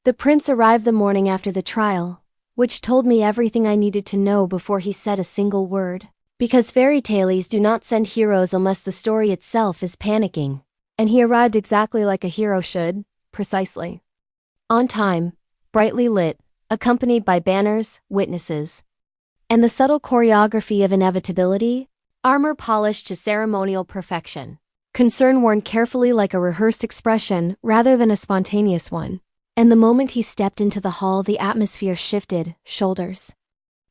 The prince arrived the morning after the trial, which told me everything I needed to know before he said a single word. Because fairy tales do not send heroes unless the story itself is panicking. And he arrived exactly like a hero should, precisely. On time, brightly lit, accompanied by banners, witnesses, and the subtle choreography of inevitability, armor polished to ceremonial perfection, concern worn carefully like a rehearsed expression rather than a spontaneous one. And the moment he stepped into the hall, the atmosphere shifted, shoulders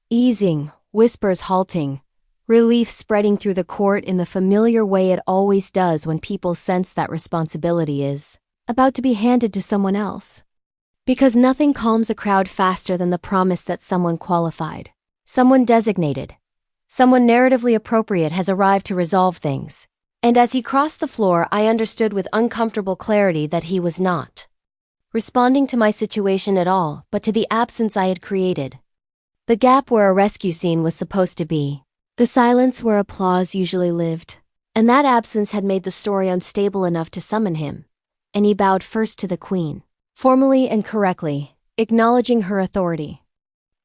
easing, whispers halting, relief spreading through the court in the familiar way it always does when people sense that responsibility is about to be handed to someone else. Because nothing calms a crowd faster than the promise that someone qualified, someone designated, someone narratively appropriate has arrived to resolve things. And as he crossed the floor, I understood with uncomfortable clarity that he was not responding to my situation at all, but to the absence I had created. The gap where a rescue scene was supposed to be. The silence where applause usually lived. And that absence had made the story unstable enough to summon him. And he bowed first to the queen, formally and correctly, acknowledging her authority,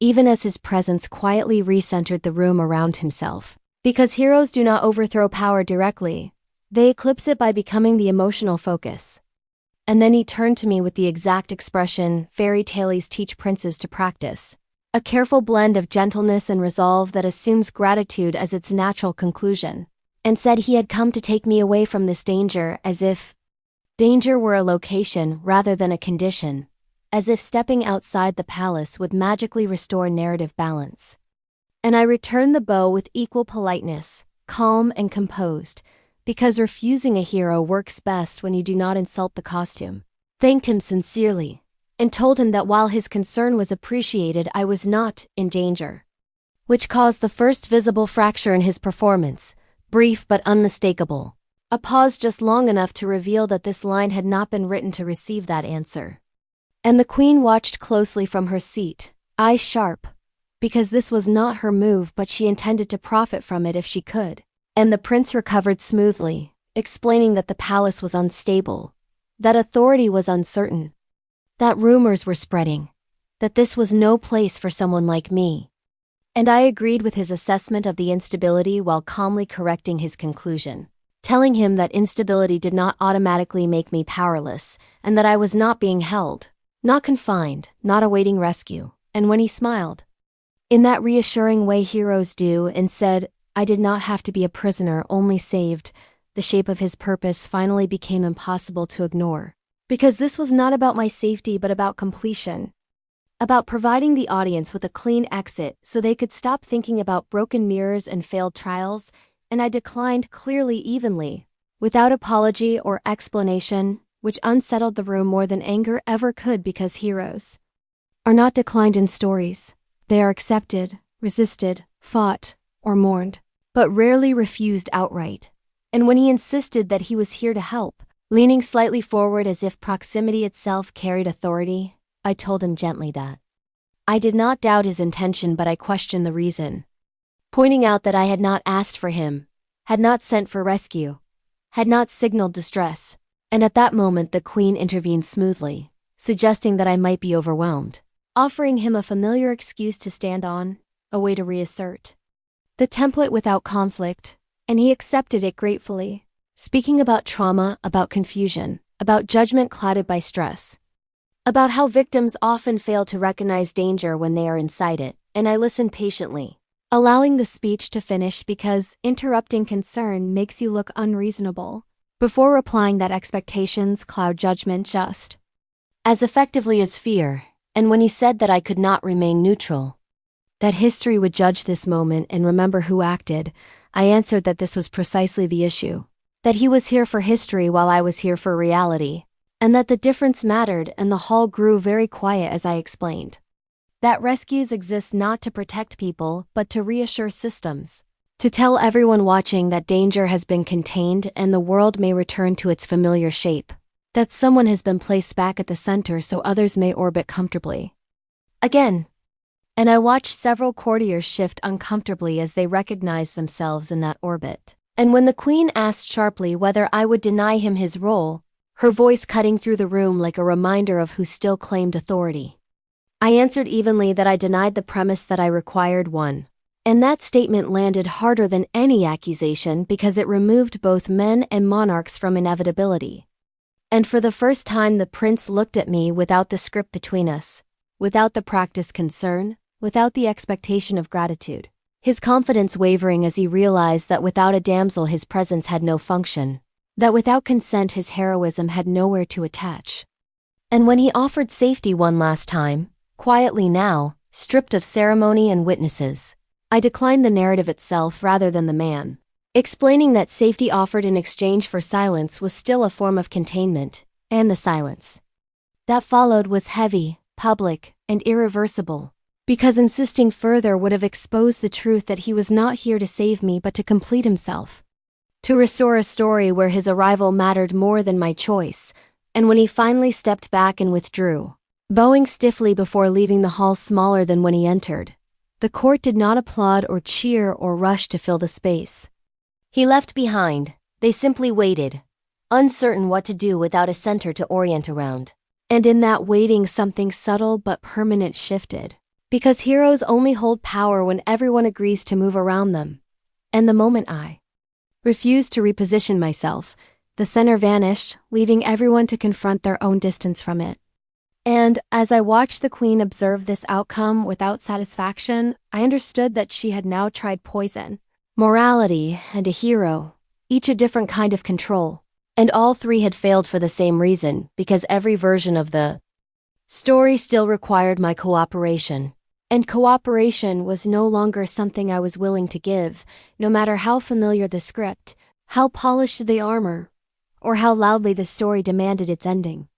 even as his presence quietly recentered the room around himself. Because heroes do not overthrow power directly, they eclipse it by becoming the emotional focus. And then he turned to me with the exact expression fairy tales teach princes to practice. A careful blend of gentleness and resolve that assumes gratitude as its natural conclusion, and said he had come to take me away from this danger as if danger were a location rather than a condition, as if stepping outside the palace would magically restore narrative balance. And I returned the bow with equal politeness, calm and composed, because refusing a hero works best when you do not insult the costume. Thanked him sincerely, and told him that while his concern was appreciated, I was not in danger. Which caused the first visible fracture in his performance, brief but unmistakable. A pause just long enough to reveal that this line had not been written to receive that answer. And the queen watched closely from her seat, eyes sharp, because this was not her move but she intended to profit from it if she could. And the prince recovered smoothly, explaining that the palace was unstable, that authority was uncertain, that rumors were spreading, that this was no place for someone like me. And I agreed with his assessment of the instability while calmly correcting his conclusion, telling him that instability did not automatically make me powerless, and that I was not being held, not confined, not awaiting rescue. And when he smiled, in that reassuring way heroes do, and said, I did not have to be a prisoner, only saved, the shape of his purpose finally became impossible to ignore. Because this was not about my safety but about completion. About providing the audience with a clean exit so they could stop thinking about broken mirrors and failed trials, and I declined clearly, evenly, without apology or explanation, which unsettled the room more than anger ever could, because heroes are not declined in stories. They are accepted, resisted, fought, or mourned, but rarely refused outright. And when he insisted that he was here to help, leaning slightly forward as if proximity itself carried authority, I told him gently that I did not doubt his intention, but I questioned the reason, pointing out that I had not asked for him, had not sent for rescue, had not signaled distress. And at that moment the queen intervened smoothly, suggesting that I might be overwhelmed, offering him a familiar excuse to stand on, a way to reassert the template without conflict, and he accepted it gratefully, speaking about trauma, about confusion, about judgment clouded by stress, about how victims often fail to recognize danger when they are inside it, and I listened patiently, allowing the speech to finish because interrupting concern makes you look unreasonable, before replying that expectations cloud judgment just as effectively as fear. And when he said that I could not remain neutral, that history would judge this moment and remember who acted, I answered that this was precisely the issue, that he was here for history while I was here for reality, and that the difference mattered. And the hall grew very quiet as I explained that rescues exist not to protect people but to reassure systems, to tell everyone watching that danger has been contained and the world may return to its familiar shape, that someone has been placed back at the center so others may orbit comfortably again. And I watched several courtiers shift uncomfortably as they recognized themselves in that orbit. And when the queen asked sharply whether I would deny him his role, her voice cutting through the room like a reminder of who still claimed authority. I answered evenly that I denied the premise that I required one. And that statement landed harder than any accusation because it removed both men and monarchs from inevitability. And for the first time, the prince looked at me without the script between us, without the practiced concern, without the expectation of gratitude. His confidence wavering as he realized that without a damsel his presence had no function, that without consent his heroism had nowhere to attach. And when he offered safety one last time, quietly now, stripped of ceremony and witnesses, I declined the narrative itself rather than the man, explaining that safety offered in exchange for silence was still a form of containment, and the silence that followed was heavy, public, and irreversible, because insisting further would have exposed the truth that he was not here to save me but to complete himself, to restore a story where his arrival mattered more than my choice. And when he finally stepped back and withdrew, bowing stiffly before leaving the hall smaller than when he entered, the court did not applaud or cheer or rush to fill the space he left behind. They simply waited, uncertain what to do without a center to orient around. And in that waiting, something subtle but permanent shifted. Because heroes only hold power when everyone agrees to move around them. And the moment I refused to reposition myself, the center vanished, leaving everyone to confront their own distance from it. And as I watched the queen observe this outcome without satisfaction, I understood that she had now tried poison, morality, and a hero, each a different kind of control. And all three had failed for the same reason, because every version of the story still required my cooperation. And cooperation was no longer something I was willing to give, no matter how familiar the script, how polished the armor, or how loudly the story demanded its ending.